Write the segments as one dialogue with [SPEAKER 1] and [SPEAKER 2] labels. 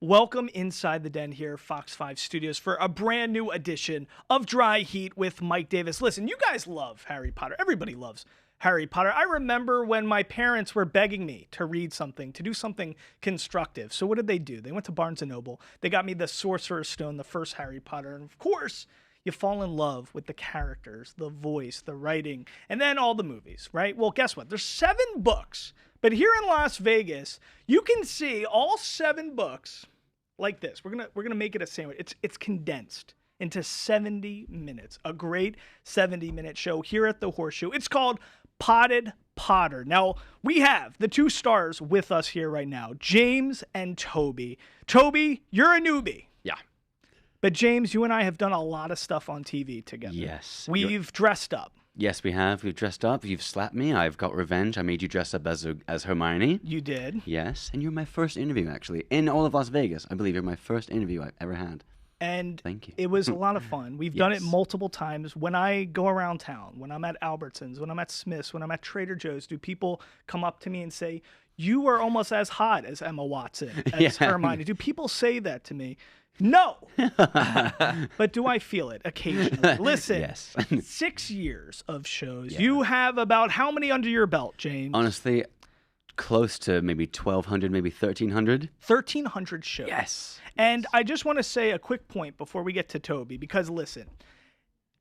[SPEAKER 1] Welcome inside the den here, FOX5 Studios, for a brand new edition of Dry Heat with Mike Davis. Listen, you guys love Harry Potter. Everybody loves Harry Potter. I remember when my parents were begging me to read something, to do something constructive. So what did they do? They went to Barnes & Noble. They got me the Sorcerer's Stone, the first Harry Potter. And of course, you fall in love with the characters, the voice, the writing, and then all the movies, right? Well, guess what? There's 7 books. But here in Las Vegas, you can see all 7 books like this. We're gonna make it a sandwich. It's condensed into 70 minutes. A great 70-minute show here at the Horseshoe. It's called Potted Potter. Now, we have the 2 stars with us here right now, James and Toby. Toby, you're a newbie.
[SPEAKER 2] Yeah.
[SPEAKER 1] But James, you and I have done a lot of stuff on TV together.
[SPEAKER 2] Yes.
[SPEAKER 1] We've dressed up.
[SPEAKER 2] Yes, we have. We've dressed up. You've slapped me. I've got revenge. I made you dress up as Hermione.
[SPEAKER 1] You did.
[SPEAKER 2] Yes. And you're my first interview, actually. In all of Las Vegas, I believe you're my first interview I've ever had.
[SPEAKER 1] And
[SPEAKER 2] thank you.
[SPEAKER 1] It was a lot of fun. We've done it multiple times. When I go around town, when I'm at Albertsons, when I'm at Smith's, when I'm at Trader Joe's, do people come up to me and say, you are almost as hot as Emma Watson, as Hermione? Do people say that to me? No. But do I feel it occasionally? Listen,
[SPEAKER 2] Yes.
[SPEAKER 1] 6 years of shows. Yeah. You have about how many under your belt, James?
[SPEAKER 2] Honestly, close to maybe 1,200, maybe 1,300.
[SPEAKER 1] 1,300 shows.
[SPEAKER 2] Yes.
[SPEAKER 1] And I just want to say a quick point before we get to Toby, because listen,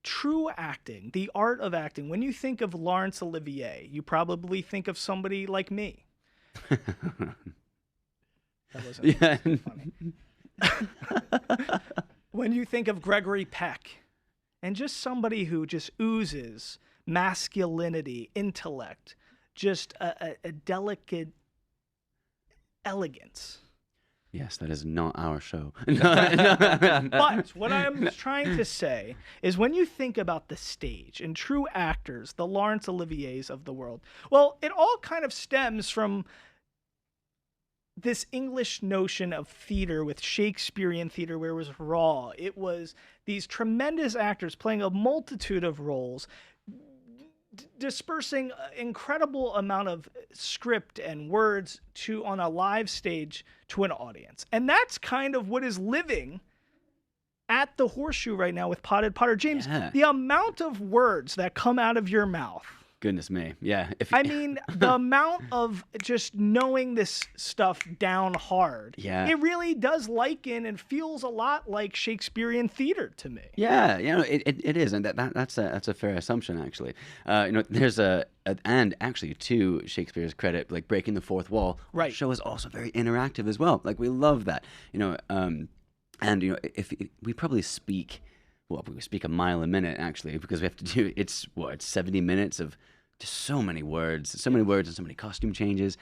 [SPEAKER 1] true acting, the art of acting, when you think of Laurence Olivier, you probably think of somebody like me. That wasn't funny. When you think of Gregory Peck, and just somebody who just oozes masculinity, intellect, just a delicate elegance.
[SPEAKER 2] Yes, that is not our show.
[SPEAKER 1] But what I'm trying to say is when you think about the stage and true actors, the Laurence Oliviers of the world, well, it all kind of stems from this English notion of theater with Shakespearean theater where it was raw. It was these tremendous actors playing a multitude of roles, dispersing an incredible amount of script and words on a live stage to an audience. And that's kind of what is living at the Horseshoe right now with Potted Potter. James, the amount of words that come out of your mouth.
[SPEAKER 2] Goodness me. Yeah.
[SPEAKER 1] I mean, the amount of just knowing this stuff down hard.
[SPEAKER 2] Yeah.
[SPEAKER 1] It really does liken and feels a lot like Shakespearean theater to me.
[SPEAKER 2] Yeah, it is, and that's a fair assumption actually. There's and actually to Shakespeare's credit, like breaking the fourth wall.
[SPEAKER 1] Right.
[SPEAKER 2] The show is also very interactive as well. Like we love that. If we probably speak. Well, we speak a mile a minute, actually, because we have to do, it's 70 minutes of just so many words and so many costume changes.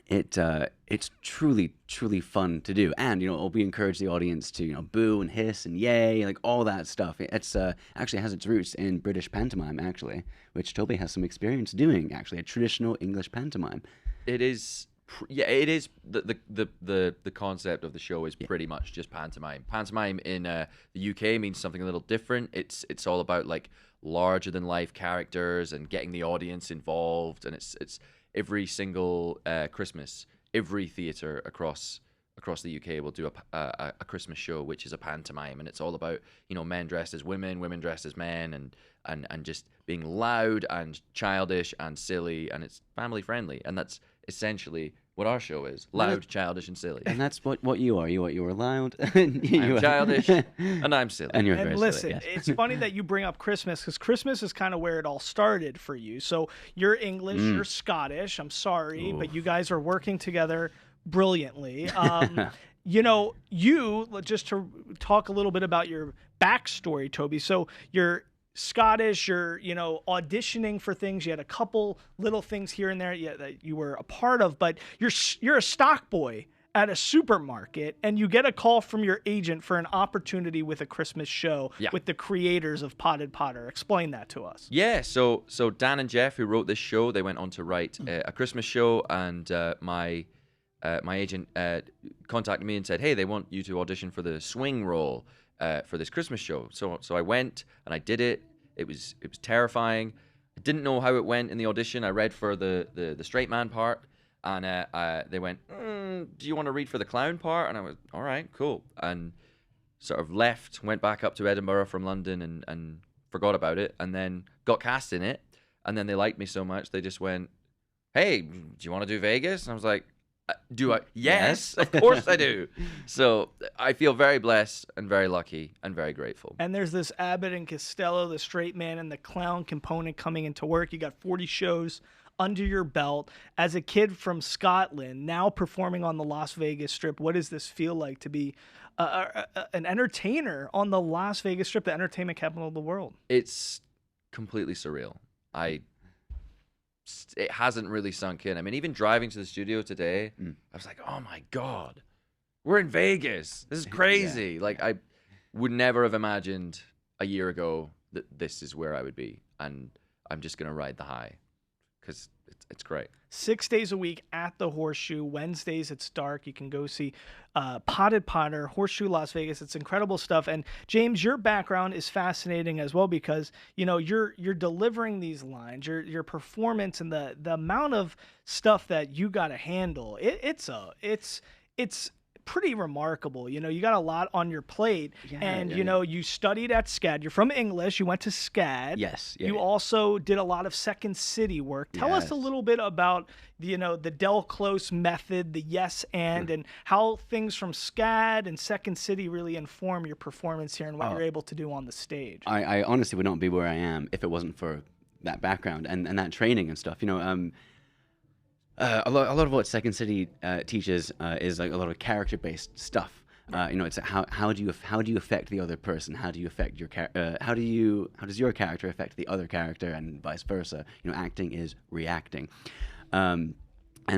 [SPEAKER 2] It's truly, truly fun to do. And, we encourage the audience to, boo and hiss and yay, like all that stuff. It's actually has its roots in British pantomime, actually, which Toby has some experience doing, actually, a traditional English pantomime.
[SPEAKER 3] It is... Yeah, it is. The concept of the show is pretty much just pantomime. Pantomime in the UK means something a little different. It's all about like larger than life characters and getting the audience involved. And it's every single Christmas, every theatre across the UK will do a Christmas show, which is a pantomime, and it's all about men dressed as women, women dressed as men, and just being loud and childish and silly, and it's family friendly, and that's essentially what our show is: loud, childish, and silly.
[SPEAKER 2] And that's what you are. You are loud.
[SPEAKER 3] I'm childish, and I'm silly.
[SPEAKER 2] And you're very
[SPEAKER 1] listen,
[SPEAKER 2] silly, yes.
[SPEAKER 1] It's funny that you bring up Christmas, because Christmas is kind of where it all started for you. So you're English, you're Scottish. I'm sorry, but you guys are working together brilliantly. Just to talk a little bit about your backstory, Toby. So you're Scottish, you're auditioning for things. You had a couple little things here and there that you were a part of, but you're a stock boy at a supermarket, and you get a call from your agent for an opportunity with a Christmas show with the creators of Potted Potter. Explain that to us.
[SPEAKER 3] Yeah, so Dan and Jeff, who wrote this show, they went on to write a Christmas show, and my agent contacted me and said, hey, they want you to audition for the swing role for this Christmas show. So I went and I did it. It was terrifying. I didn't know how it went in the audition. I read for the straight man part, And they went, do you want to read for the clown part? And I was, all right, cool. And sort of left, went back up to Edinburgh from London and forgot about it. And then got cast in it. And then they liked me so much, they just went, hey, do you want to do Vegas? And I was like, do I? Yes, of course I do. So I feel very blessed and very lucky and very grateful.
[SPEAKER 1] And there's this Abbott and Costello, the straight man and the clown component coming into work. You got 40 shows under your belt. As a kid from Scotland, now performing on the Las Vegas Strip, what does this feel like to be an entertainer on the Las Vegas Strip, the entertainment capital of the world?
[SPEAKER 3] It's completely surreal. It hasn't really sunk in. I mean, even driving to the studio today, I was like, oh my God, we're in Vegas. This is crazy.
[SPEAKER 2] Yeah.
[SPEAKER 3] Like, I would never have imagined a year ago that this is where I would be. And I'm just going to ride the high because it's great.
[SPEAKER 1] 6 days a week at the Horseshoe. Wednesdays it's dark. You can go see Potted Potter, Horseshoe Las Vegas. It's incredible stuff. And James, your background is fascinating as well because you're delivering these lines, your performance, and the amount of stuff that you got to handle. It's pretty remarkable. You got a lot on your plate, and you studied at SCAD. You're from English. You went to SCAD.
[SPEAKER 2] Yes.
[SPEAKER 1] You also did a lot of Second City work. Tell us a little bit about the Del Close method, the yes and how things from SCAD and Second City really inform your performance here and what you're able to do on the stage.
[SPEAKER 2] I honestly would not be where I am if it wasn't for that background and that training and stuff. A lot of what Second City teaches is like a lot of character-based stuff. It's how do you affect the other person? How do you affect your how does your character affect the other character, and vice versa? Acting is reacting, and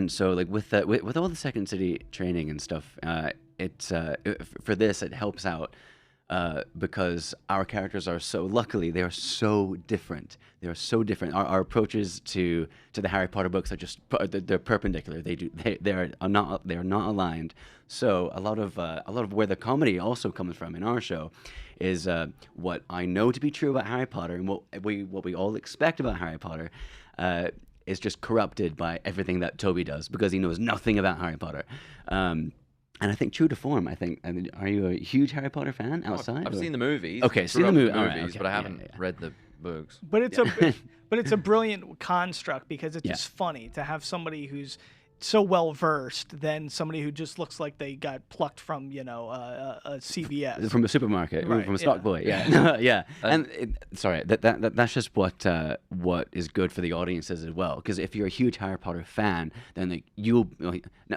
[SPEAKER 2] so like with all the Second City training and stuff, for this it helps out. Because our characters are luckily they are so different. They are so different. Our approaches to the Harry Potter books are just they're perpendicular. They are not aligned. So a lot of where the comedy also comes from in our show is what I know to be true about Harry Potter and what we all expect about Harry Potter is just corrupted by everything that Toby does because he knows nothing about Harry Potter. And I think true to form, are you a huge Harry Potter fan outside?
[SPEAKER 3] I've seen the movies.
[SPEAKER 2] Okay, seen the movies,
[SPEAKER 3] right, but I haven't read the books.
[SPEAKER 1] But it's a brilliant construct because it's just funny to have somebody who's so well versed than somebody who just looks like they got plucked from a CVS,
[SPEAKER 2] from a supermarket,
[SPEAKER 1] right,
[SPEAKER 2] from a stock boy. Yeah. And that's just what is good for the audiences as well. Because if you're a huge Harry Potter fan, then you'll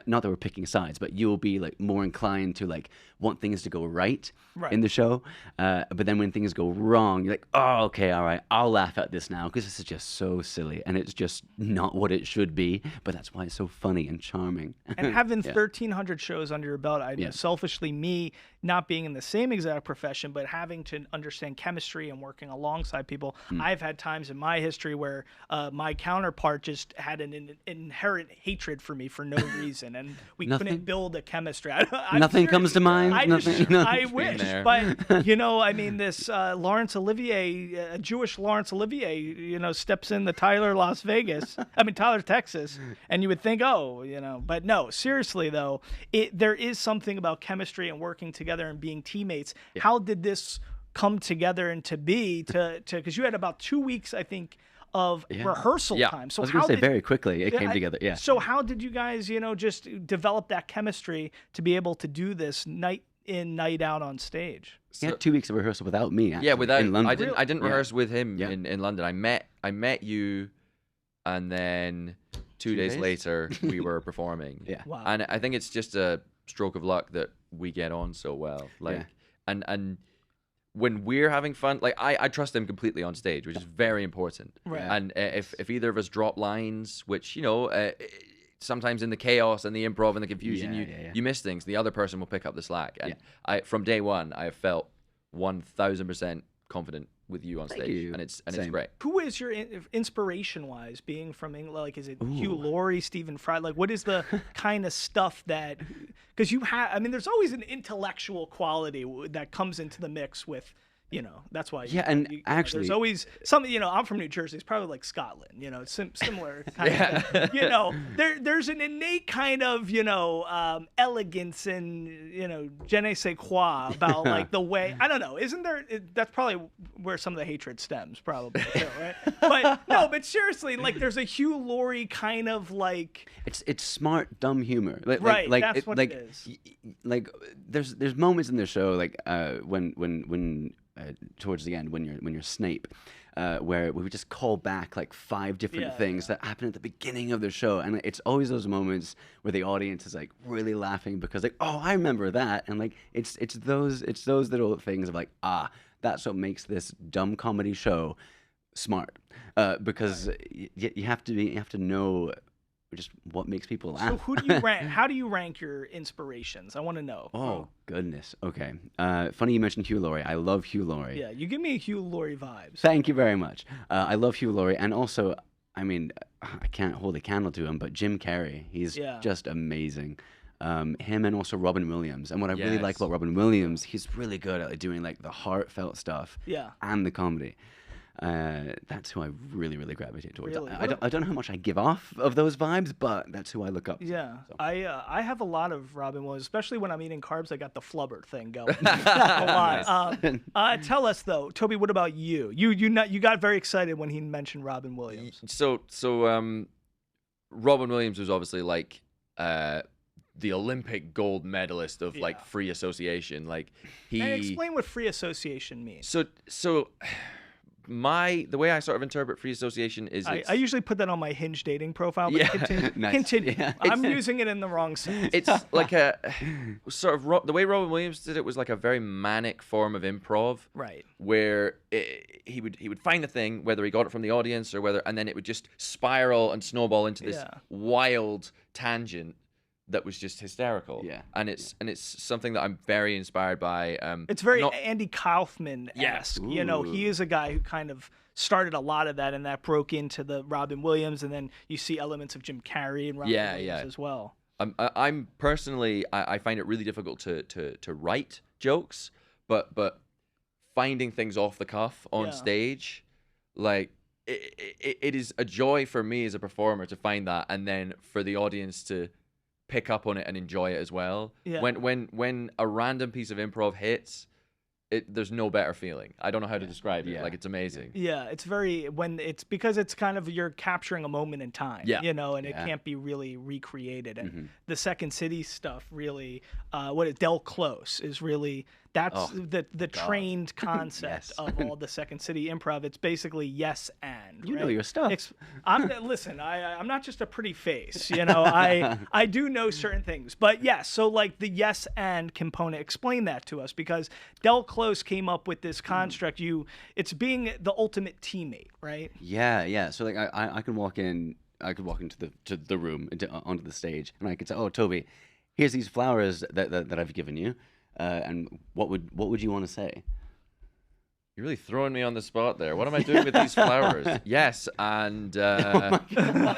[SPEAKER 2] not that we're picking sides, but you'll be more inclined to want things to go right in the show. But then when things go wrong, you're like, oh, okay, all right, I'll laugh at this now because this is just so silly and it's just not what it should be. But that's why it's so funny and charming.
[SPEAKER 1] And having 1,300 shows under your belt, I know selfishly, me not being in the same exact profession, but having to understand chemistry and working alongside people, I've had times in my history where my counterpart just had an inherent hatred for me for no reason, and we couldn't build a chemistry.
[SPEAKER 2] Nothing comes to mind.
[SPEAKER 1] I wish, but this Laurence Olivier, Jewish Laurence Olivier, steps in the Tyler, Texas, and you would think, but no, seriously though, there is something about chemistry and working together and being teammates. How did this come together and to because you had about 2 weeks, I think, of rehearsal time. So
[SPEAKER 2] I was going to say very quickly it came together. Yeah.
[SPEAKER 1] So how did you guys, just develop that chemistry to be able to do this night in, night out on stage?
[SPEAKER 2] He had 2 weeks of rehearsal without me. Actually, in London.
[SPEAKER 3] I didn't rehearse with him in London. I met you, and then 2 days later we were performing.
[SPEAKER 1] Wow.
[SPEAKER 3] And I think it's just a stroke of luck that we get on so well. And when we're having fun, I trust him completely on stage, which is very important.
[SPEAKER 1] Right.
[SPEAKER 3] And if either of us drop lines, which sometimes in the chaos and the improv and the confusion, you miss things. The other person will pick up the slack. And from day one, I have felt 1,000% confident with you on stage, and it's great.
[SPEAKER 1] Who is your inspiration-wise, being from England? Is it Hugh Laurie, Stephen Fry? What is the kind of stuff that? Because you have, there's always an intellectual quality that comes into the mix with That's why.
[SPEAKER 2] Yeah, and
[SPEAKER 1] there's
[SPEAKER 2] actually,
[SPEAKER 1] always something. I'm from New Jersey. It's probably like Scotland. It's similar kind of. There's an innate kind of elegance and je ne sais quoi about like the way. I don't know. Isn't there? That's probably where some of the hatred stems, probably. Too, right? But seriously, like there's a Hugh Laurie kind of like.
[SPEAKER 2] It's smart, dumb humor.
[SPEAKER 1] Right. That's what it is.
[SPEAKER 2] Like there's moments in the show like when towards the end when you're Snape, where we would just call back like 5 different things that happen at the beginning of the show, and it's always those moments where the audience is like really laughing because like, oh, I remember that, and like it's those little things of like, that's what makes this dumb comedy show smart, because you have to know just what makes people laugh.
[SPEAKER 1] So who do you rank? How do you rank your inspirations? I want to know.
[SPEAKER 2] Oh goodness. Okay. Funny you mentioned Hugh Laurie. I love Hugh Laurie.
[SPEAKER 1] Yeah, you give me Hugh Laurie vibes.
[SPEAKER 2] Thank you very much. I love Hugh Laurie, and also, I mean, I can't hold a candle to him, but Jim Carrey, he's just amazing. Him and also Robin Williams. And what I really like about Robin Williams, he's really good at doing like the heartfelt stuff. And the comedy. That's who I really, really gravitate towards.
[SPEAKER 1] Really?
[SPEAKER 2] I don't know how much I give off of those vibes, but that's who I look up to.
[SPEAKER 1] Yeah, so. I have a lot of Robin Williams, especially when I'm eating carbs. I got the flubber thing going. Tell us though, Toby, what about you? You got very excited when he mentioned Robin Williams.
[SPEAKER 3] So Robin Williams was obviously like the Olympic gold medalist of like free association. Like
[SPEAKER 1] explain what free association means.
[SPEAKER 3] So. The way I sort of interpret free association is
[SPEAKER 1] I usually put that on my Hinge dating profile. But continue. Yeah. I'm using it in the wrong sense.
[SPEAKER 3] It's like a sort of the way Robin Williams did it was like a very manic form of improv,
[SPEAKER 1] right?
[SPEAKER 3] Where he would find a thing, whether he got it from the audience or and then it would just spiral and snowball into this wild tangent that was just hysterical. And it's something that I'm very inspired by.
[SPEAKER 1] It's very Andy Kaufman-esque. He is a guy who kind of started a lot of that, and that broke into the Robin Williams, and then you see elements of Jim Carrey and Robin Williams as well.
[SPEAKER 3] I'm personally, I find it really difficult to write jokes, but finding things off the cuff on stage, like it is a joy for me as a performer to find that, and then for the audience to pick up on it and enjoy it as well. When a random piece of improv hits, there's no better feeling. I don't know how to describe it. Like, it's amazing.
[SPEAKER 1] Yeah, it's it's because it's kind of, you're capturing a moment in time, and it can't be really recreated. And the Second City stuff really, Del Close is really, that's the trained concept of all the Second City improv. It's basically yes and.
[SPEAKER 2] You know your stuff.
[SPEAKER 1] Listen, I'm not just a pretty face, I do know certain things. But yes, so like the yes and component, explain that to us, because Del Close came up with this construct. It's being the ultimate teammate, right?
[SPEAKER 2] Yeah. So like I could walk into the room, onto the stage, and I could say, "Oh, Toby, here's these flowers that I've given you. And what would you want to say?"
[SPEAKER 3] You're really throwing me on the spot there. What am I doing with these flowers? Yes, and
[SPEAKER 2] Oh my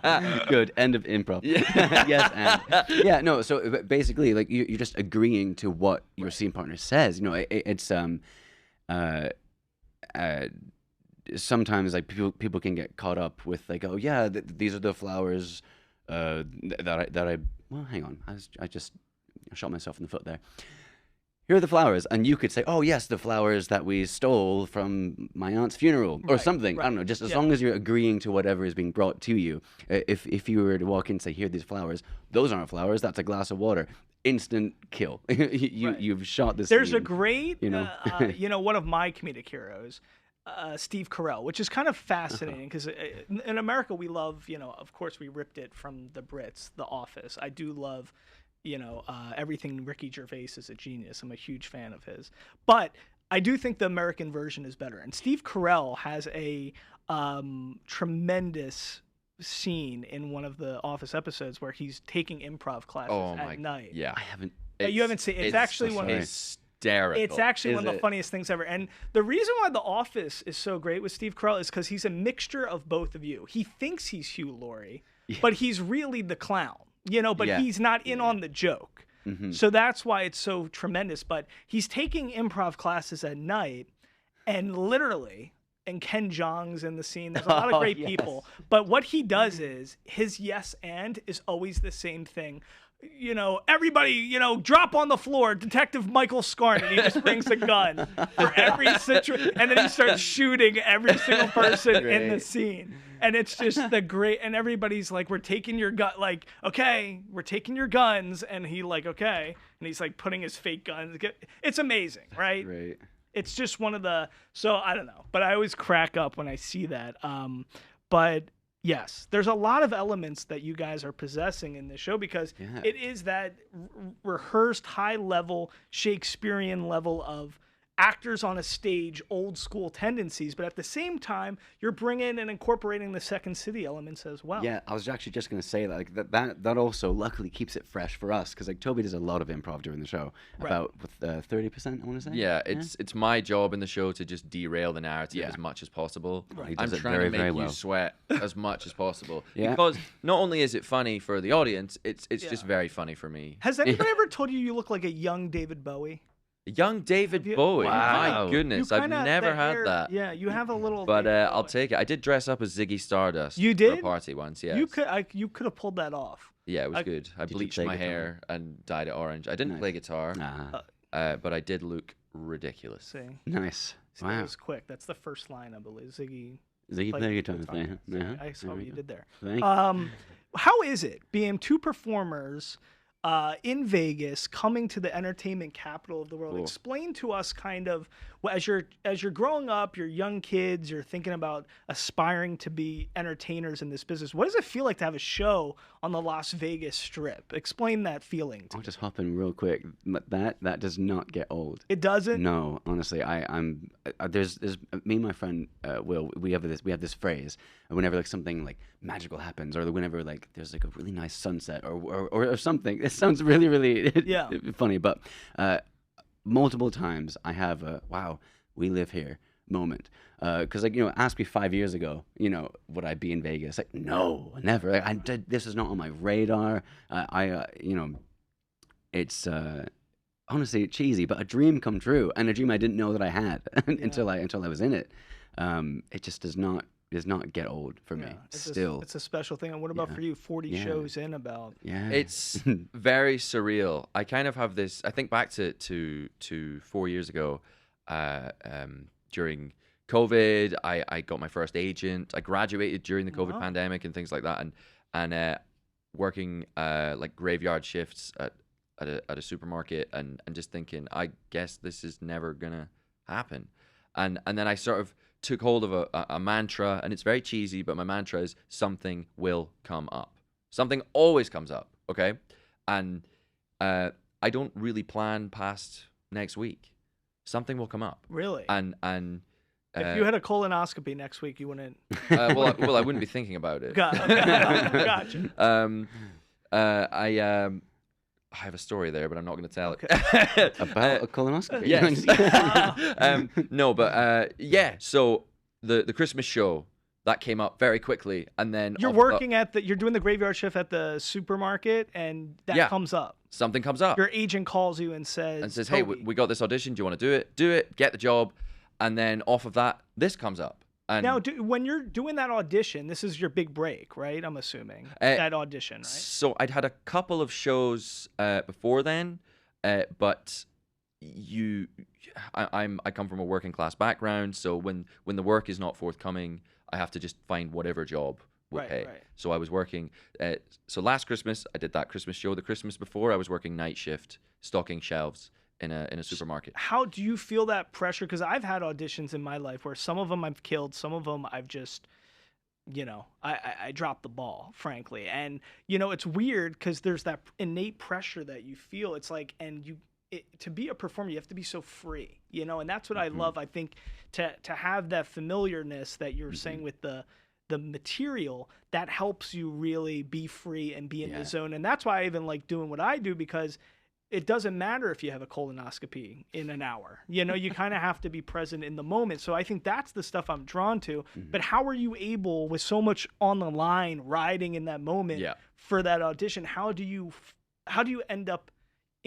[SPEAKER 2] God. Good. End of improv. Yes, and no. So basically, like you're just agreeing to what your scene partner says. It's sometimes like people can get caught up with like, oh yeah, these are the flowers that I. Well, hang on. I just shot myself in the foot there. Here are the flowers, and you could say, "Oh yes, the flowers that we stole from my aunt's funeral," or something. Right. I don't know. Just as long as you're agreeing to whatever is being brought to you. If you were to walk in and say, "Here are these flowers," those aren't flowers. That's a glass of water. Instant kill. You've shot this.
[SPEAKER 1] There's a great, one of my comedic heroes, Steve Carell, which is kind of fascinating because in America we love, of course we ripped it from the Brits, The Office. I do love. Everything Ricky Gervais is a genius. I'm a huge fan of his. But I do think the American version is better. And Steve Carell has a tremendous scene in one of the Office episodes where he's taking improv classes at night.
[SPEAKER 3] Yeah,
[SPEAKER 1] I haven't. You haven't seen it. It's actually one of
[SPEAKER 3] hysterical.
[SPEAKER 1] It's actually one of the funniest things ever. And the reason why The Office is so great with Steve Carell is because he's a mixture of both of you. He thinks he's Hugh Laurie, but he's really the clown. But he's not in on the joke. So that's why it's so tremendous. But he's taking improv classes at night, and literally, and Ken Jeong's in the scene. There's a lot of great people. But what he does is his yes and is always the same thing. You know, everybody, you know, drop on the floor, Detective Michael Scarn, and he just brings a gun for every situation, and then he starts shooting every single person in the scene. And it's just the great, and everybody's like, we're taking your gun, like, okay, we're taking your guns, and he like, okay, and he's like putting his fake guns. It's amazing, right?
[SPEAKER 2] Right.
[SPEAKER 1] It's just one of the, so I don't know, but I always crack up when I see that. But yes, there's a lot of elements that you guys are possessing in this show because it is that rehearsed high level Shakespearean level of actors on a stage, old school tendencies, but at the same time, you're bringing and incorporating the Second City elements as well.
[SPEAKER 2] Yeah, I was actually just going to say that, like, that also luckily keeps it fresh for us because like Toby does a lot of improv during the show, about with 30%, I want to say.
[SPEAKER 3] Yeah, it's my job in the show to just derail the narrative as much as possible.
[SPEAKER 2] He
[SPEAKER 3] I'm
[SPEAKER 2] does it
[SPEAKER 3] trying
[SPEAKER 2] very,
[SPEAKER 3] to make
[SPEAKER 2] very
[SPEAKER 3] you
[SPEAKER 2] well.
[SPEAKER 3] sweat as much as possible
[SPEAKER 2] Yeah.
[SPEAKER 3] because not only is it funny for the audience, it's just very funny for me.
[SPEAKER 1] Has anybody ever told you look like a young David Bowie?
[SPEAKER 3] Young David Bowie.
[SPEAKER 2] Wow.
[SPEAKER 3] My goodness, I've never had that.
[SPEAKER 1] Yeah, you have a little.
[SPEAKER 3] But
[SPEAKER 1] David
[SPEAKER 3] I'll
[SPEAKER 1] Bowie.
[SPEAKER 3] take it. I did dress up as Ziggy Stardust.
[SPEAKER 1] You
[SPEAKER 3] For
[SPEAKER 1] did?
[SPEAKER 3] a party once. Yeah.
[SPEAKER 1] You could have pulled that off.
[SPEAKER 3] Yeah, it was good. I
[SPEAKER 2] Did you
[SPEAKER 3] bleached
[SPEAKER 2] play
[SPEAKER 3] my
[SPEAKER 2] guitar?
[SPEAKER 3] hair and dyed it orange. I didn't play guitar, but I did look ridiculous.
[SPEAKER 1] See,
[SPEAKER 2] nice.
[SPEAKER 1] that
[SPEAKER 2] Wow.
[SPEAKER 1] was quick. That's the first line, I believe. Ziggy.
[SPEAKER 2] Ziggy
[SPEAKER 1] played
[SPEAKER 2] played guitar.
[SPEAKER 1] guitar. I saw what you did there.
[SPEAKER 2] Thank
[SPEAKER 1] How is it being two performers in Vegas, coming to the entertainment capital of the world?
[SPEAKER 2] Cool.
[SPEAKER 1] Explain to us kind of as you're growing up, you're young kids, you're thinking about aspiring to be entertainers in this business. What does it feel like to have a show on the Las Vegas Strip? Explain that feeling to
[SPEAKER 2] I'll
[SPEAKER 1] me.
[SPEAKER 2] just hop in real quick. That does not get old.
[SPEAKER 1] It doesn't?
[SPEAKER 2] No, honestly, there's me and my friend Will. We have this phrase whenever like something like magical happens, or whenever like there's like a really nice sunset, or something. It sounds really really funny, but multiple times I have a wow, we live here moment. Because like, you know, ask me 5 years ago, you know, would I be in Vegas? Like, no, never. Like, this is not on my radar. You know, it's honestly cheesy, but a dream come true, and a dream I didn't know that I had until I was in it. It just does not get old for me. Still,
[SPEAKER 1] it's a special thing. And what about for you? 40 shows in about.
[SPEAKER 2] Yeah,
[SPEAKER 3] It's very surreal. I kind of have this. I think back to 4 years ago, during COVID. I got my first agent. I graduated during the COVID pandemic and things like that, and working like graveyard shifts at a supermarket, and just thinking, I guess this is never gonna happen, and then I sort of took hold of a mantra, and it's very cheesy, but my mantra is something will come up. Something always comes up, okay? And I don't really plan past next week. Something will come up.
[SPEAKER 1] Really?
[SPEAKER 3] And
[SPEAKER 1] if you had a colonoscopy next week, you wouldn't.
[SPEAKER 3] well, I wouldn't be thinking about it.
[SPEAKER 1] Gotcha.
[SPEAKER 3] I have a story there, but I'm not going to tell it.
[SPEAKER 2] about a colonoscopy.
[SPEAKER 3] Yes. No, but yeah. So the Christmas show that came up very quickly, and then
[SPEAKER 1] You're working you're doing the graveyard shift at the supermarket, and that comes up.
[SPEAKER 3] Something comes up.
[SPEAKER 1] Your agent calls you and says,
[SPEAKER 3] "Hey, we got this audition. Do you want to do it? Do it. Get the job." And then off of that, this comes up. And
[SPEAKER 1] now, when you're doing that audition, this is your big break, right? I'm assuming that audition, right?
[SPEAKER 3] So I'd had a couple of shows before then, but I come from a working class background, so when the work is not forthcoming, I have to just find whatever job will pay.
[SPEAKER 1] Right.
[SPEAKER 3] So I was working. So last Christmas I did that Christmas show. The Christmas before I was working night shift, stocking shelves in a supermarket.
[SPEAKER 1] How do you feel that pressure? Because I've had auditions in my life where some of them I've killed, some of them I've just, you know, I dropped the ball, frankly. And, you know, it's weird because there's that innate pressure that you feel. It's like, to be a performer, you have to be so free, you know, and that's what I love. I think to have that familiarness that you're saying with the material, that helps you really be free and be in the zone. And that's why I even like doing what I do, because it doesn't matter if you have a colonoscopy in an hour. You know, you kind of have to be present in the moment. So I think that's the stuff I'm drawn to. But how are you able, with so much on the line, riding in that moment for that audition, how do you end up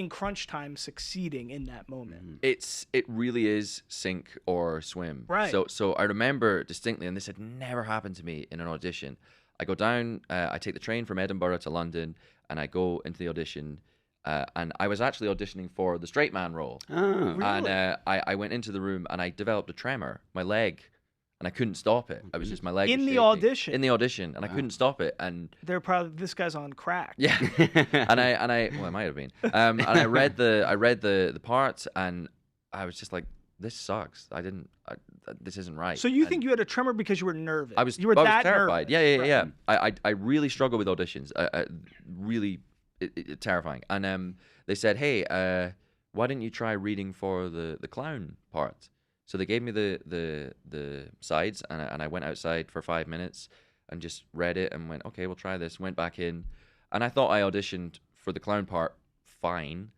[SPEAKER 1] in crunch time succeeding in that moment.
[SPEAKER 3] It really is sink or swim.
[SPEAKER 1] Right.
[SPEAKER 3] So I remember distinctly, and this had never happened to me in an audition. I go down, I take the train from Edinburgh to London, and I go into the audition. And I was actually auditioning for the straight man role.
[SPEAKER 2] Oh.
[SPEAKER 1] Really?
[SPEAKER 3] And I went into the room and I developed a tremor, my leg, and I couldn't stop it. I was just, my leg
[SPEAKER 1] In
[SPEAKER 3] was
[SPEAKER 1] the
[SPEAKER 3] shaking.
[SPEAKER 1] audition?
[SPEAKER 3] In the audition, and I couldn't stop it. And
[SPEAKER 1] They're probably, this guy's on crack.
[SPEAKER 3] yeah, and I well, I might have been. And I read the part, and I was just like, this sucks. This isn't right.
[SPEAKER 1] So you
[SPEAKER 3] And
[SPEAKER 1] think you had a tremor because you were nervous?
[SPEAKER 3] I was
[SPEAKER 1] that
[SPEAKER 3] terrified.
[SPEAKER 1] nervous.
[SPEAKER 3] Yeah. I really struggle with auditions. Really terrifying. And they said, hey, why didn't you try reading for the clown part? So they gave me the sides, and I went outside for 5 minutes and just read it and went, okay, we'll try this. Went back in, and I thought I auditioned for the clown part fine,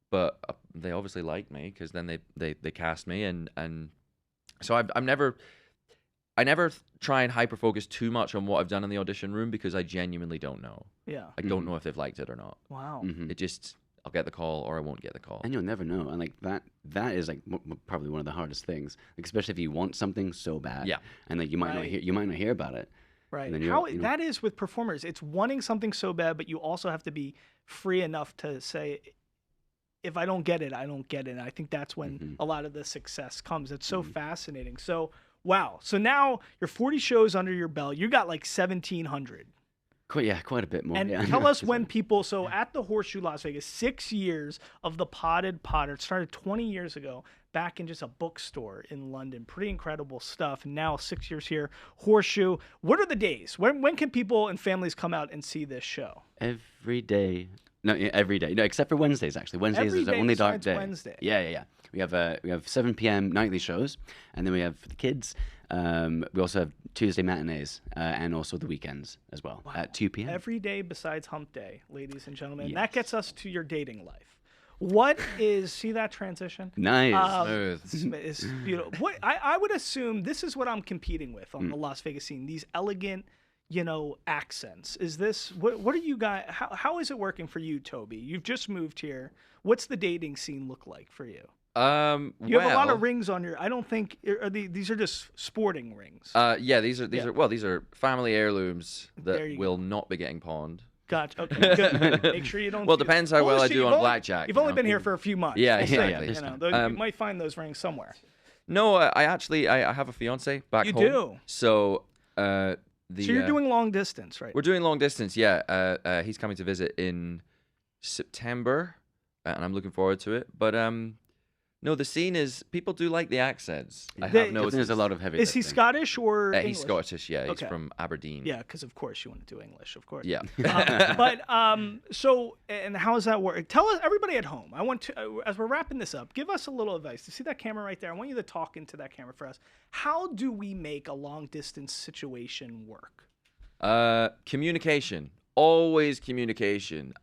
[SPEAKER 3] but they obviously liked me because then they cast me, and so I never try and hyper focus too much on what I've done in the audition room because I genuinely don't know.
[SPEAKER 1] Yeah.
[SPEAKER 3] I don't know if they've liked it or not.
[SPEAKER 1] Wow.
[SPEAKER 3] It just, I'll get the call or I won't get the call.
[SPEAKER 2] And you'll never know. And like that is like probably one of the hardest things, like, especially if you want something so bad.
[SPEAKER 3] Yeah.
[SPEAKER 2] And like you might not hear about it.
[SPEAKER 1] Right.
[SPEAKER 2] And then
[SPEAKER 1] That is with performers. It's wanting something so bad, but you also have to be free enough to say, if I don't get it, I don't get it. And I think that's when a lot of the success comes. It's so fascinating. So, wow. So now you're 40 shows under your belt. You got like 1,700.
[SPEAKER 2] Quite a bit more.
[SPEAKER 1] And
[SPEAKER 2] yeah.
[SPEAKER 1] tell us when people, so at the Horseshoe Las Vegas, 6 years of the Potted Potter. It started 20 years ago, back in just a bookstore in London. Pretty incredible stuff. And now 6 years here, Horseshoe. What are the days? When can people and families come out and see this show?
[SPEAKER 2] Every day. No, every day. No, except for Wednesdays, actually. Wednesdays
[SPEAKER 1] Every
[SPEAKER 2] is the
[SPEAKER 1] day
[SPEAKER 2] only dark
[SPEAKER 1] besides
[SPEAKER 2] day.
[SPEAKER 1] Wednesday.
[SPEAKER 2] Yeah. We have 7 p.m. nightly shows, and then we have for the kids. We also have Tuesday matinees and also the weekends as well at 2 p.m.
[SPEAKER 1] Every day besides hump day, ladies and gentlemen.
[SPEAKER 2] Yes.
[SPEAKER 1] That gets us to your dating life. What is, see that transition?
[SPEAKER 2] Nice.
[SPEAKER 3] Smooth.
[SPEAKER 1] It's beautiful. What I would assume this is what I'm competing with on the Las Vegas scene. These elegant, accents. Is this what are you guys? How is it working for you, Toby? You've just moved here. What's the dating scene look like for you? You have a lot of rings on your. I don't think these are just sporting rings.
[SPEAKER 3] Yeah, these are family heirlooms that will not be getting pawned.
[SPEAKER 1] Gotcha. Okay. Good. Make sure you don't.
[SPEAKER 3] Well, it depends how well I do on blackjack.
[SPEAKER 1] You've only been here for a few months.
[SPEAKER 3] Yeah,
[SPEAKER 1] We'll see.
[SPEAKER 3] exactly.
[SPEAKER 1] You might find those rings somewhere.
[SPEAKER 3] No, I have a fiance back home.
[SPEAKER 1] You do?
[SPEAKER 3] So
[SPEAKER 1] So you're doing long distance, right?
[SPEAKER 3] We're doing long distance, yeah. He's coming to visit in September, and I'm looking forward to it. But no, the scene is people do like the accents. I have noticed.
[SPEAKER 2] There's a lot of heavy.
[SPEAKER 1] Is he Scottish or English?
[SPEAKER 3] He's Scottish, yeah. He's
[SPEAKER 1] Okay.
[SPEAKER 3] from Aberdeen.
[SPEAKER 1] Yeah, because of course you want to do English, of course.
[SPEAKER 3] Yeah.
[SPEAKER 1] So and how does that work? Tell us, everybody at home. I want to, as we're wrapping this up, give us a little advice. You see that camera right there? I want you to talk into that camera for us. How do we make a long distance situation work?
[SPEAKER 3] Communication. Always communication.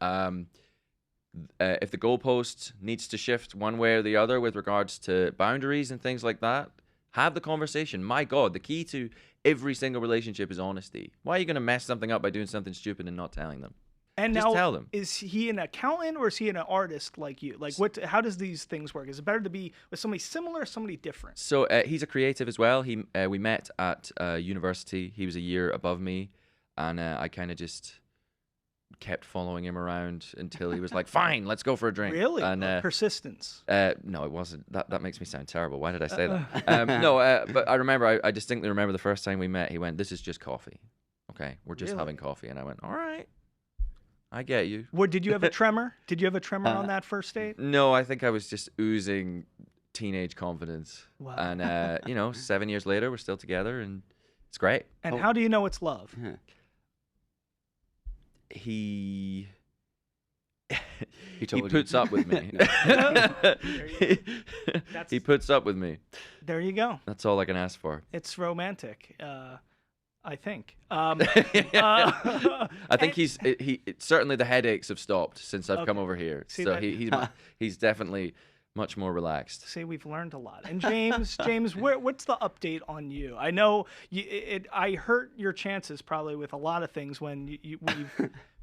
[SPEAKER 3] If the goalpost needs to shift one way or the other with regards to boundaries and things like that, have the conversation. My God, the key to every single relationship is honesty. Why are you going to mess something up by doing something stupid and not telling them?
[SPEAKER 1] And
[SPEAKER 3] Just
[SPEAKER 1] now,
[SPEAKER 3] tell them.
[SPEAKER 1] is he an accountant or is he an artist like you? Like, how does these things work? Is it better to be with somebody similar or somebody different?
[SPEAKER 3] So he's a creative as well. We met at university. He was a year above me, and I kind of just kept following him around until he was like, "Fine, let's go for a drink."
[SPEAKER 1] Really?
[SPEAKER 3] And
[SPEAKER 1] Persistence.
[SPEAKER 3] no, it wasn't. That makes me sound terrible. Why did I say that? But I remember. I distinctly remember the first time we met. He went, "This is just coffee. Okay, we're just having coffee." And I went, "All right, I get you."
[SPEAKER 1] What, did you have a tremor? Did you have a tremor on that first date?
[SPEAKER 3] No, I think I was just oozing teenage confidence.
[SPEAKER 1] Wow.
[SPEAKER 3] And 7 years later, we're still together, and it's great.
[SPEAKER 1] And how do you know it's love?
[SPEAKER 2] Yeah.
[SPEAKER 3] He
[SPEAKER 2] told you.
[SPEAKER 3] puts up with me. He puts up with me.
[SPEAKER 1] There you go.
[SPEAKER 3] That's all I can ask for.
[SPEAKER 1] It's romantic, I think.
[SPEAKER 3] I think certainly the headaches have stopped since I've come over here.
[SPEAKER 1] See
[SPEAKER 3] So
[SPEAKER 1] that-
[SPEAKER 3] he's definitely much more relaxed.
[SPEAKER 1] See, we've learned a lot. And James, what's the update on you? I know I hurt your chances probably with a lot of things when you've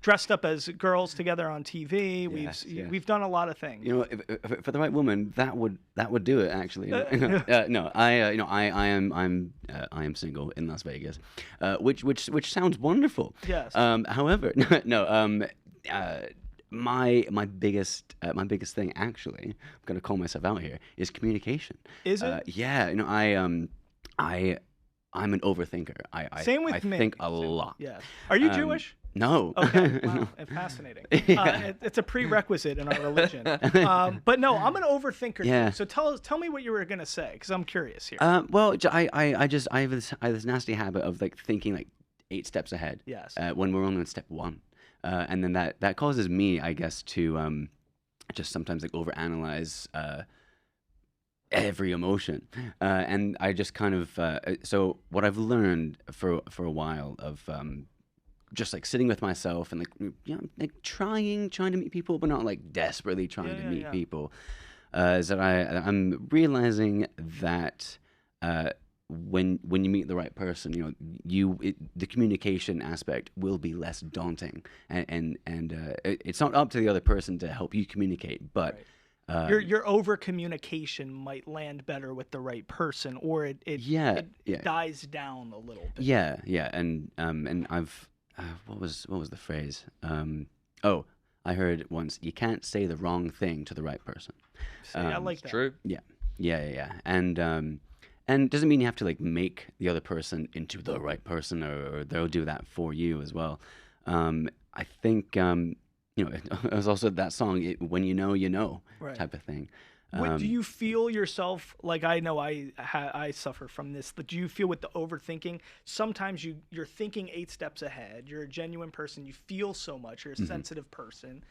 [SPEAKER 1] dressed up as girls together on TV.
[SPEAKER 2] Yes, yes.
[SPEAKER 1] We've done a lot of things.
[SPEAKER 2] You know, if for the right woman, that would do it. Actually, no, I am single in Las Vegas, which sounds wonderful.
[SPEAKER 1] Yes.
[SPEAKER 2] However, no. My biggest thing, actually, I'm gonna call myself out here, is communication.
[SPEAKER 1] Is it?
[SPEAKER 2] Yeah. You know, I'm an overthinker.
[SPEAKER 1] Same with
[SPEAKER 2] I
[SPEAKER 1] me.
[SPEAKER 2] think a lot.
[SPEAKER 1] Yeah. Are you Jewish?
[SPEAKER 2] No.
[SPEAKER 1] Okay, wow, fascinating. It's a prerequisite in our religion. But no, I'm an overthinker.
[SPEAKER 2] Yeah.
[SPEAKER 1] Too. So tell me what you were gonna say, because I'm curious here.
[SPEAKER 2] Well, I have this nasty habit of like thinking like 8 steps ahead.
[SPEAKER 1] Yes.
[SPEAKER 2] When we're only on step 1, and then that causes me, I guess, to just sometimes like overanalyze every emotion, and I just kind of so what I've learned for a while of just like sitting with myself and like trying to meet people, but not like desperately trying to meet people, is that I'm realizing that when you meet the right person, you know, the communication aspect will be less daunting, and it's not up to the other person to help you communicate, but
[SPEAKER 1] your over communication might land better with the right person, or it dies down a little bit.
[SPEAKER 2] Yeah, and I've what was the phrase? I heard once, you can't say the wrong thing to the right person.
[SPEAKER 1] See, I like that.
[SPEAKER 3] True.
[SPEAKER 2] Yeah, and doesn't mean you have to like make the other person into the right person, or they'll do that for you as well. I think you know, it was also that song, when you know,
[SPEAKER 1] right,
[SPEAKER 2] type of thing.
[SPEAKER 1] Do you feel yourself, like, I know I suffer from this, but do you feel with the overthinking, sometimes you're thinking 8 steps ahead, you're a genuine person, you feel so much, you're a sensitive person.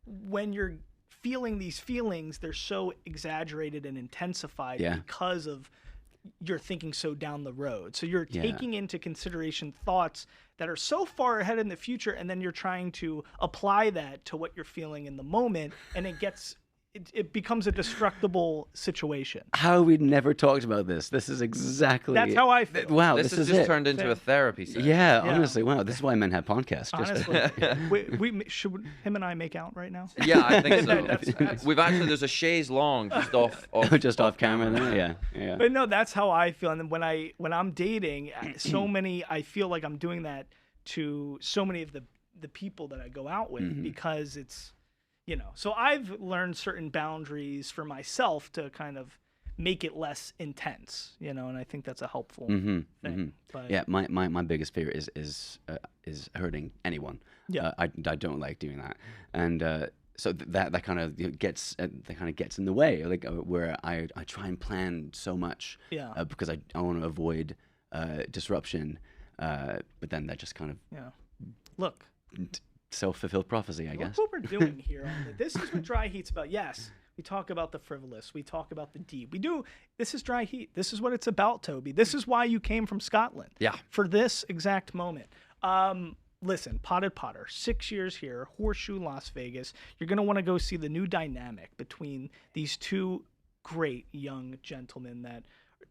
[SPEAKER 1] When you're feeling these feelings, they're so exaggerated and intensified because of you're thinking so down the road. So you're taking into consideration thoughts that are so far ahead in the future, and then you're trying to apply that to what you're feeling in the moment, and it becomes a destructible situation.
[SPEAKER 2] How we never talked about this. This is exactly...
[SPEAKER 1] That's how I feel.
[SPEAKER 2] Wow,
[SPEAKER 3] this
[SPEAKER 2] is
[SPEAKER 3] has just
[SPEAKER 2] it.
[SPEAKER 3] turned into a therapy session.
[SPEAKER 2] Yeah, honestly, wow. This is why men have podcasts.
[SPEAKER 1] Honestly. Should him and I make out right now?
[SPEAKER 3] Yeah, I think so. We've actually, there's a chaise long just off
[SPEAKER 2] camera there. Yeah.
[SPEAKER 1] But no, that's how I feel. And then when I'm dating, I feel like I'm doing that to so many of the people that I go out with, because it's, you know, so I've learned certain boundaries for myself to kind of make it less intense, you know, and I think that's a helpful thing. But,
[SPEAKER 2] yeah, my biggest fear is hurting anyone.
[SPEAKER 1] Yeah,
[SPEAKER 2] I don't like doing that, and so that kind of gets in the way, like where I try and plan so much, because I want to avoid disruption, but then that just kind of
[SPEAKER 1] look.
[SPEAKER 2] Self-fulfilled prophecy, I guess.
[SPEAKER 1] Look what we're doing here. This is what Dry Heat's about. Yes, we talk about the frivolous. We talk about the deep. This is Dry Heat. This is what it's about, Toby. This is why you came from Scotland.
[SPEAKER 3] Yeah.
[SPEAKER 1] For this exact moment. Listen, Potted Potter, 6 years here, Horseshoe, Las Vegas. You're going to want to go see the new dynamic between these two great young gentlemen that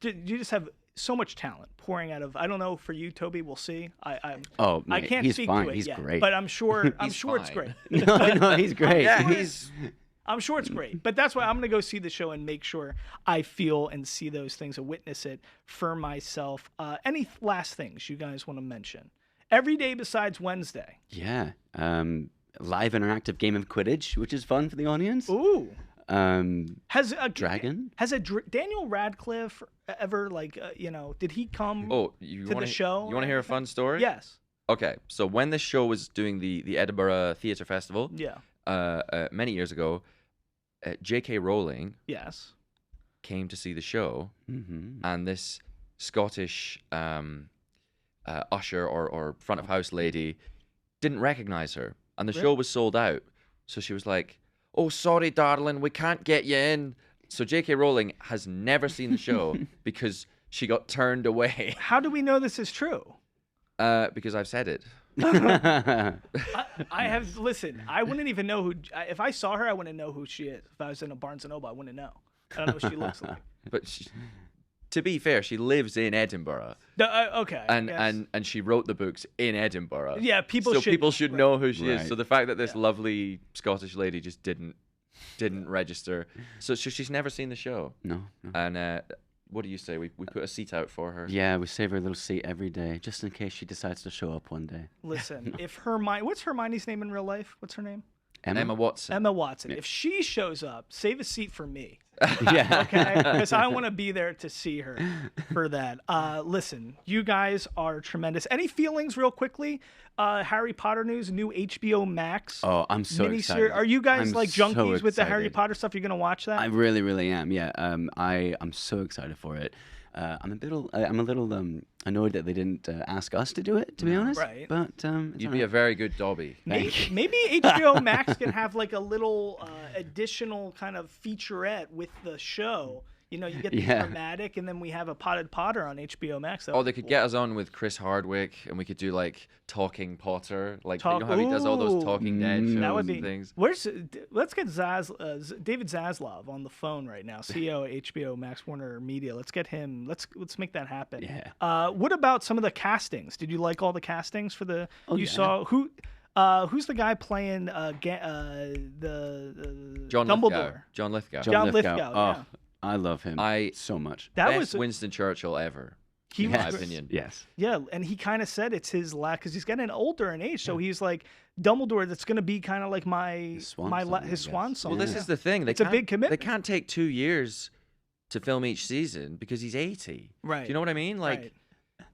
[SPEAKER 1] you just have so much talent pouring out of. I don't know for you, Toby. We'll see. I can't
[SPEAKER 2] he's
[SPEAKER 1] speak
[SPEAKER 2] fine.
[SPEAKER 1] to it
[SPEAKER 2] he's
[SPEAKER 1] yet,
[SPEAKER 2] great.
[SPEAKER 1] but I'm sure it's
[SPEAKER 3] fine.
[SPEAKER 1] great.
[SPEAKER 2] no, he's great.
[SPEAKER 1] I'm sure it's great. But that's why I'm going to go see the show and make sure I feel and see those things and witness it for myself. Any last things you guys want to mention? Every day besides Wednesday.
[SPEAKER 2] Yeah. Live interactive game of Quidditch, which is fun for the audience.
[SPEAKER 1] Ooh.
[SPEAKER 2] Has a dragon?
[SPEAKER 1] Has Daniel Radcliffe ever, did he come to the show?
[SPEAKER 3] You want to hear a fun story?
[SPEAKER 1] Yes.
[SPEAKER 3] Okay, so when this show was doing the Edinburgh Theatre Festival, many years ago, J.K. Rowling came to see the show, and this Scottish usher or front of house lady didn't recognize her, and the show was sold out. So she was like, "Oh, sorry, darling, we can't get you in." So J.K. Rowling has never seen the show because she got turned away.
[SPEAKER 1] How do we know this is true?
[SPEAKER 3] Because I've said it.
[SPEAKER 1] I have. Listen, I wouldn't even know who. If I saw her, I wouldn't know who she is. If I was in a Barnes and Noble, I wouldn't know. I don't know what she looks like.
[SPEAKER 3] But to be fair, she lives in Edinburgh,
[SPEAKER 1] Okay.
[SPEAKER 3] and she wrote the books in Edinburgh.
[SPEAKER 1] Yeah, people should
[SPEAKER 3] know who she is.
[SPEAKER 2] Right.
[SPEAKER 3] So the fact that this lovely Scottish lady just didn't register, so she's never seen the show.
[SPEAKER 2] No.
[SPEAKER 3] And what do you say? We put a seat out for her.
[SPEAKER 2] Yeah, we save her a little seat every day, just in case she decides to show up one day.
[SPEAKER 1] Listen, if what's Hermione's name in real life? What's her name?
[SPEAKER 3] Emma Watson.
[SPEAKER 1] Emma Watson. If she shows up, save a seat for me.
[SPEAKER 2] Yeah.
[SPEAKER 1] Okay, because I want to be there to see her for that. Listen, you guys are tremendous. Any feelings, real quickly? Harry Potter news, new HBO Max.
[SPEAKER 2] Oh, I'm so excited.
[SPEAKER 1] Are you guys
[SPEAKER 2] I'm
[SPEAKER 1] like
[SPEAKER 2] so
[SPEAKER 1] junkies with the Harry
[SPEAKER 2] excited.
[SPEAKER 1] Potter stuff? You're gonna watch that?
[SPEAKER 2] I really, really am. Yeah. I'm so excited for it. I'm a little annoyed that they didn't ask us to do it, to be honest.
[SPEAKER 1] Right.
[SPEAKER 2] But
[SPEAKER 3] You'd be a very good Dobby.
[SPEAKER 1] Maybe HBO Max can have like a little additional kind of featurette with the show. You know, you get the dramatic, and then we have a Potted Potter on HBO Max.
[SPEAKER 3] Oh, they could get us on with Chris Hardwick, and we could do like Talking Potter, like you know how he does all those Talking Dead shows
[SPEAKER 1] that would be.
[SPEAKER 3] and things.
[SPEAKER 1] Let's get David Zaslav on the phone right now, CEO of HBO Max Warner Media. Let's get him. Let's make that happen.
[SPEAKER 2] Yeah.
[SPEAKER 1] What about some of the castings? Did you like all the castings for the? Saw who? Who's the guy playing the
[SPEAKER 3] John
[SPEAKER 1] Dumbledore?
[SPEAKER 3] Lithgow. John Lithgow.
[SPEAKER 1] John Lithgow,
[SPEAKER 2] Oh,
[SPEAKER 1] yeah.
[SPEAKER 2] I love him so much.
[SPEAKER 1] That
[SPEAKER 3] Best
[SPEAKER 1] was
[SPEAKER 3] Winston Churchill ever.
[SPEAKER 1] in
[SPEAKER 3] my opinion.
[SPEAKER 2] Yes.
[SPEAKER 1] Yeah, and he kind of said it's his last because he's getting older in age. So he's like Dumbledore. That's going to be kind of like his swan song.
[SPEAKER 3] Well, this is the thing.
[SPEAKER 1] It's a big commitment.
[SPEAKER 3] They can't take 2 years to film each season because he's 80.
[SPEAKER 1] Right.
[SPEAKER 3] Do you know what I mean? Like,
[SPEAKER 1] Right.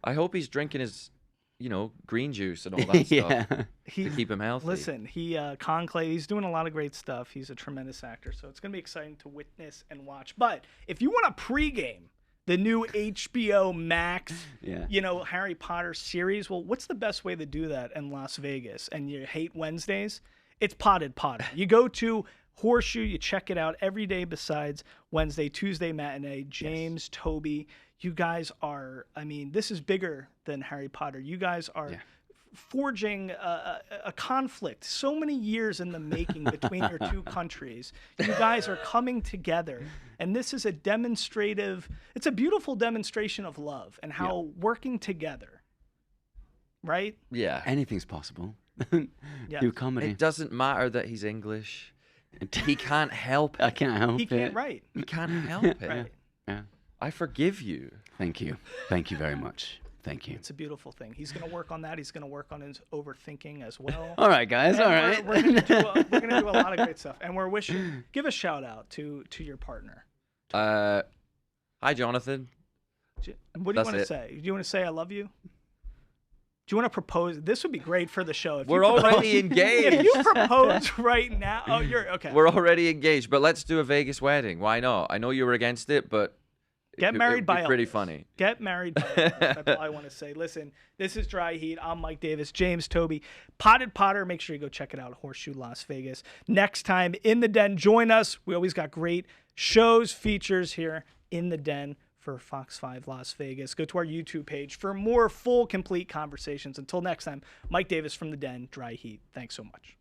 [SPEAKER 3] I hope he's drinking his, green juice and all that stuff to keep him healthy.
[SPEAKER 1] Listen, Conclave, he's doing a lot of great stuff. He's a tremendous actor, so it's going to be exciting to witness and watch. But if you want to pregame the new HBO Max, Harry Potter series, well, what's the best way to do that in Las Vegas? And you hate Wednesdays? It's Potted Potter. You go to Horseshoe, you check it out every day besides Wednesday, Tuesday matinee. James, Toby, you guys are, this is bigger than Harry Potter. You guys are forging a conflict so many years in the making between your two countries. You guys are coming together, and this is it's a beautiful demonstration of love and how working together, right?
[SPEAKER 3] Yeah.
[SPEAKER 2] Anything's possible.
[SPEAKER 1] Yeah.
[SPEAKER 2] Do comedy.
[SPEAKER 3] It doesn't matter that he's English. He can't help it.
[SPEAKER 2] I can't help
[SPEAKER 1] He
[SPEAKER 2] it.
[SPEAKER 1] can't write.
[SPEAKER 3] He can't help it.
[SPEAKER 1] Right.
[SPEAKER 2] Yeah.
[SPEAKER 3] I forgive you.
[SPEAKER 2] Thank you. Thank you very much. Thank you.
[SPEAKER 1] It's a beautiful thing. He's going to work on that. He's going to work on his overthinking as well.
[SPEAKER 2] All right, guys.
[SPEAKER 1] And
[SPEAKER 2] All right.
[SPEAKER 1] We're going to do a lot of great stuff. And we're give a shout out to your partner.
[SPEAKER 3] Hi, Jonathan.
[SPEAKER 1] What do you want to say? Do you want to say I love you? Do you want to propose? This would be great for the show. If
[SPEAKER 3] We're already engaged.
[SPEAKER 1] If you propose right now, you're okay.
[SPEAKER 3] We're already engaged, but let's do a Vegas wedding. Why not? I know you were against it, but
[SPEAKER 1] Get married by
[SPEAKER 3] pretty
[SPEAKER 1] Elvis.
[SPEAKER 3] funny.
[SPEAKER 1] Get married by Elvis. That's all I want to say. Listen, this is Dry Heat. I'm Mike Davis, James Toby, Potted Potter. Make sure you go check it out, Horseshoe Las Vegas. Next time in the Den, join us. We always got great shows, features here in the Den for Fox 5 Las Vegas. Go to our YouTube page for more full, complete conversations. Until next time, Mike Davis from the Den, Dry Heat. Thanks so much.